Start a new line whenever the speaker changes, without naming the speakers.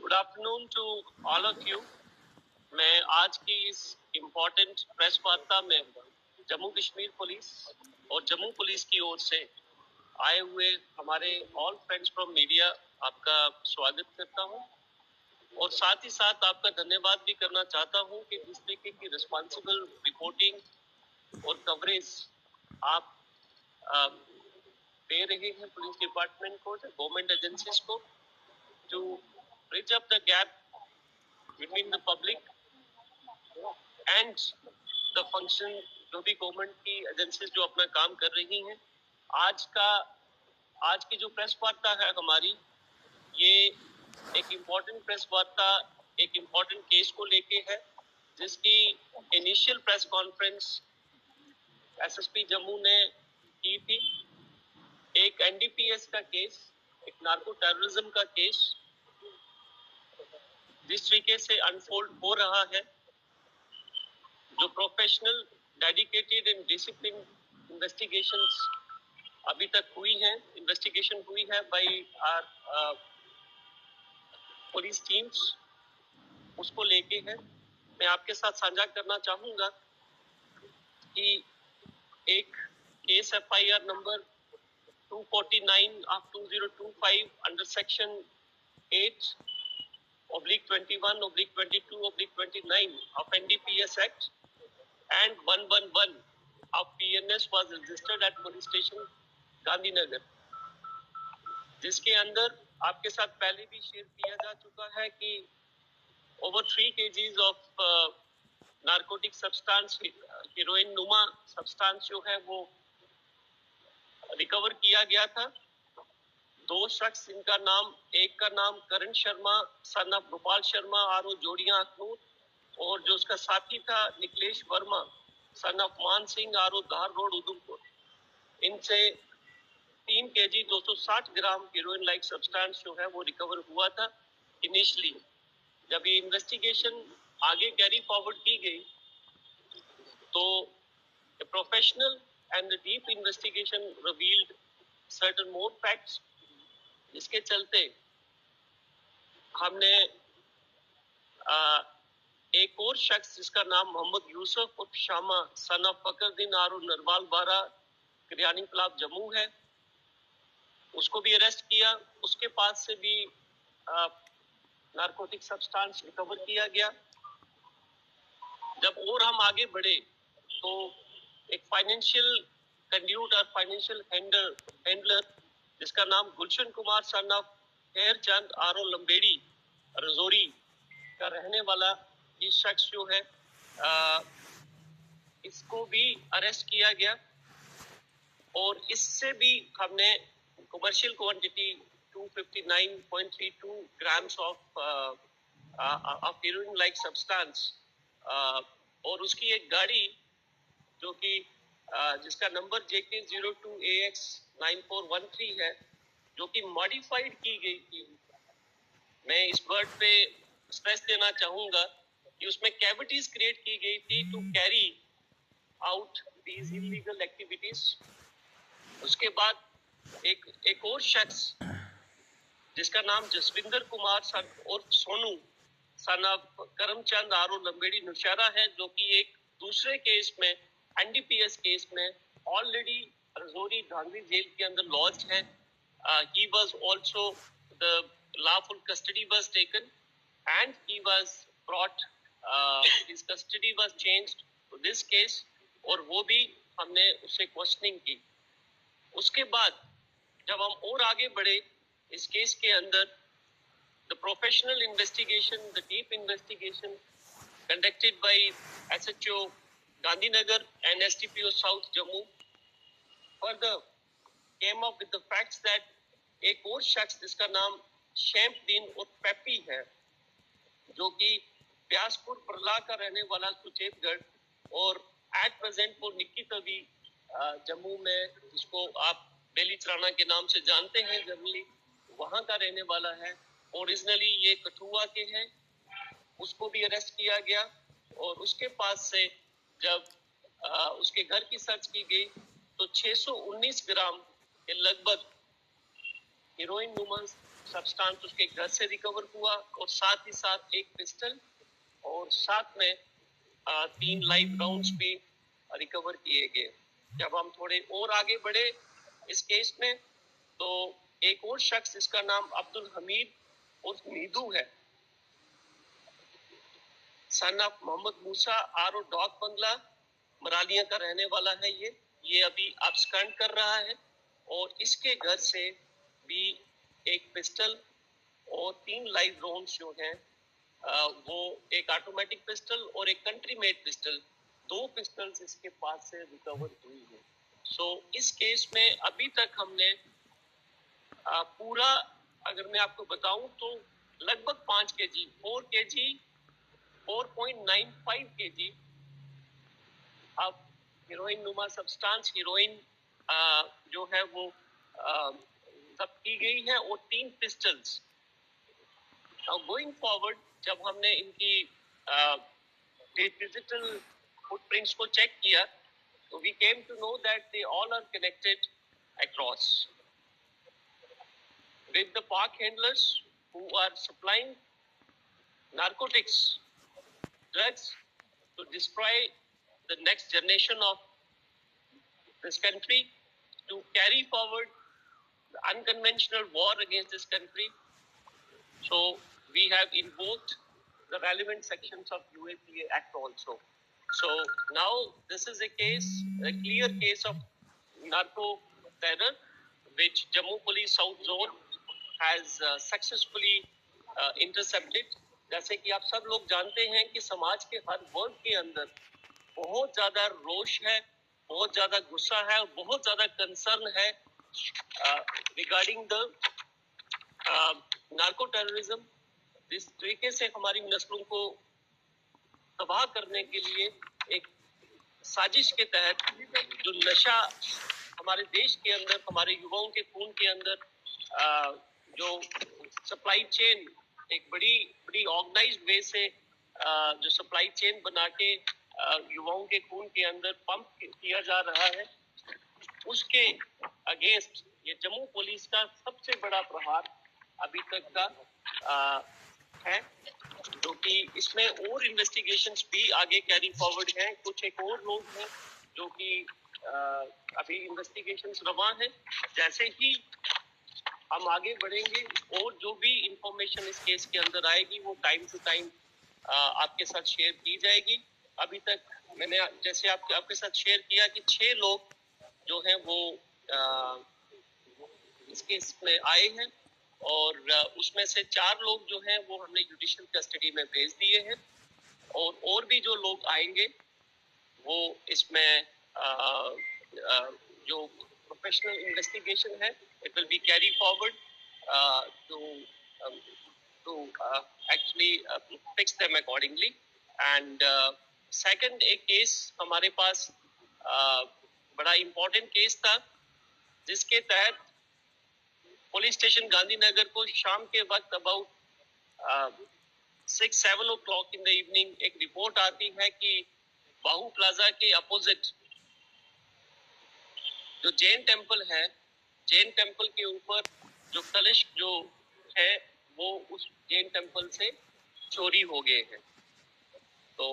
Good afternoon to all of you. मैं आज की इस इम्पोर्टेंट प्रेस वार्ता में जम्मू कश्मीर पुलिस और जम्मू पुलिस की ओर से आए हुए हमारे ऑल फ्रेंड्स फ्रॉम मीडिया आपका स्वागत करता हूं और साथ ही साथ आपका धन्यवाद भी करना चाहता हूं कि जिस तरीके की रिस्पॉन्सिबल रिपोर्टिंग और कवरेज आप दे रहे हैं पुलिस डिपार्टमेंट को, गवर्नमेंट एजेंसीज को, to bridge up the gap between the public and the function. जो भी गवर्नमेंट की एजेंसीज जो अपना काम कर रही हैं, आज की जो प्रेस वार्ता है हमारी, ये एक इम्पोर्टेंट प्रेस वार्ता एक इम्पोर्टेंट केस को लेके है, जिसकी initial press conference SSP Jammu ने की थी। एक एनडीपीएस का केस, एक नार्को टेररिज्म का केस जिस तरीके से अनफोल्ड हो रहा है, जो professional, dedicated and discipline investigations अभी तक हुई हैं, इन्वेस्टिगेशन हुई है बाय आवर पुलिस टीम्स, उसको लेके है। मैं आपके साथ साझा करना चाहूंगा कि एक case FIR number 249 of 2025 under section 8/21/22/29 of NDPS Act and 111 of PNS was registered at police station Gandhinagar, जिसके अंदर आपके साथ पहले भी शेयर किया जा चुका है कि over 3 kgs of narcotic substance, heroine नुमा सब्सटेंस जो है वो रिकवर किया गया था। दो शख्स, इनका नाम, एक का नाम करण शर्मा सन ऑफ गोपाल शर्मा आरो जोड़िया अखनूर, और जो उसका साथी था निकलेश वर्मा सन ऑफ मान सिंह आरो धार रोड उधमपुर। इनसे 3 kg 260 ग्राम हीरोइन लाइक सब्सटेंस जो है वो रिकवर हुआ था। इनिशियली जब ये इन्वेस्टिगेशन आगे कैरी फॉरवर्ड की गई तो professional and deep investigation revealed certain more facts, जिसके चलते हमने एक और शख्स जिसका नाम मोहम्मद यूसुफ उर्फ शामा सन ऑफ फकरुद्दीन आरो नरवाल बारा किरयानी क्लब जम्मू है, उसको भी अरेस्ट किया। उसके पास से भी नारकोटिक सब्सटेंस रिकवर किया गया। जब और हम आगे बढ़े तो एक फाइनेंशियल कंड्यूट और फाइनेंशियल हैंडलर जिसका नाम गुलशन कुमार सन ऑफ खैर चंद आरो लंबेड़ी रजौरी का रहने वाला ये शख्स जो है, इसको भी अरेस्ट किया गया और इससे भी हमने commercial quantity 259.32 grams of heroine like substance और उसकी एक गाड़ी जो कि जिसका नंबर JK02AX9413 है, जो कि मॉडिफाइड की गई थी। मैं इस वर्ड पे स्ट्रेस देना चाहूंगा कि उसमें कैविटीज क्रिएट की गई थी to carry out these illegal activities. उसके बाद एक और शख्स जिसका नाम जसविंदर कुमार सन और सोनू सन ऑफ करमचंद आरो लंबेड़ी नौशहरा है, जो कि एक दूसरे केस में, एनडीपीएस केस में ऑलरेडी रजौरी गांधी जेल के अंदर लॉज है। he was also the lawful custody was taken and he was brought, his custody was changed to this case और वो भी हमने उससे क्वेश्चनिंग की। उसके बाद जब हम और आगे बढ़े इस केस के अंदर, the professional investigation, the deep investigation conducted by SHO Gandhinagar and STPO South Jammu further came up with the facts that एक और शख्स जिसका नाम शैम्पदीन और पेपी है, जो कि प्यासपुर परला का रहने वाला सुचेतगढ़ और एट प्रेजेंट वो निक्की तवी जम्मू में, जिसको आप बेली चराना के नाम से जानते हैं जनरली, वहां का रहने वाला है। ओरिजिनली ये कठुआ के हैं। उसको भी अरेस्ट किया गया और उसके पास से जब उसके घर की सर्च की गई तो 619 ग्राम के लगभग हीरोइन नुमा सब्सटेंस उसके घर से रिकवर हुआ और साथ ही साथ एक पिस्टल और साथ में 3 लाइव राउंड्स भी रिकवर किए गए। जब हम थोड़े और आगे बढ़े इस केस में तो एक और शख्स जिसका नाम अब्दुल हमीद उर्फ नीदू है, सन ऑफ मोहम्मद मूसा आर डॉग बंगला मरालिया का रहने वाला है। ये अभी अब्सकॉन्ड कर रहा है और इसके घर से भी एक पिस्टल और 3 लाइव राउंड्स जो हैं वो एक ऑटोमेटिक पिस्टल और एक कंट्री मेड पिस्टल, 2 पिस्टल्स इसके पास से रिकवर हुई है। सो इस केस में अभी तक हमने पूरा, अगर मैं आपको बताऊं तो लगभग 5 केजी 4 केजी 4.95 केजी अब हीरोइन नुमा सब्सटेंस हीरोइन जो है वो जब्त की गई है और 3 पिस्टल्स। नाउ गोइंग फॉरवर्ड जब हमने इनकी डिजिटल फुटप्रिंट्स को चेक किया तो we came to know that they all are connected across with the park handlers who are supplying narcotics, drugs to destroy the next generation of this country, to carry forward the unconventional war against this country. So we have invoked the relevant sections of UAPA Act also. So now this is a clear case of narco terror, which Jammu Police South Zone has successfully intercepted. जैसे कि आप सब लोग जानते हैं कि समाज के हर वर्ग के अंदर बहुत ज्यादा रोष है, बहुत ज्यादा गुस्सा है और बहुत ज्यादा कंसर्न है रिगार्डिंग द नार्को टेररिज्म। जिस तरीके से हमारी नस्लों को तबाह करने के लिए एक साजिश के तहत जो नशा हमारे देश के अंदर, हमारे युवाओं के खून के अंदर जो सप्लाई चेन एक बड़ी ऑर्गेनाइज्ड वे से जो सप्लाई चेन बना के युवाओं के खून के अंदर पंप किया जा रहा है, उसके अगेंस्ट ये जम्मू पुलिस का सबसे बड़ा प्रहार अभी तक का है, जो कि इसमें और इन्वेस्टिगेशंस भी आगे कैरी फॉरवर्ड हैं। कुछ एक और लोग हैं जो कि अभी इन्वेस्टिगेशंस रवा हैं। जैसे ही हम आगे बढ़ेंगे और जो भी इंफॉर्मेशन इस केस के अंदर आएगी वो टाइम टू टाइम आपके साथ शेयर की जाएगी। अभी तक मैंने जैसे आपके साथ शेयर किया कि 6 लोग जो हैं वो इस केस में आए हैं और उसमें से 4 लोग जो हैं वो हमने जुडिशियल कस्टडी में भेज दिए हैं और भी जो लोग आएंगे वो इसमें जो प्रोफेशनल इन्वेस्टिगेशन है it will be carried forward to actually fix them accordingly. And second एक केस हमारे पास बड़ा इम्पोर्टेंट केस था जिसके तहत पुलिस स्टेशन गांधीनगर को शाम के वक्त about 6-7 o'clock in the evening एक रिपोर्ट आती है कि बाहू प्लाजा के अपोजिट जो जैन टेम्पल है, जैन टेम्पल के ऊपर जो कलश जो है वो उस जैन टेम्पल से चोरी हो गए हैं। तो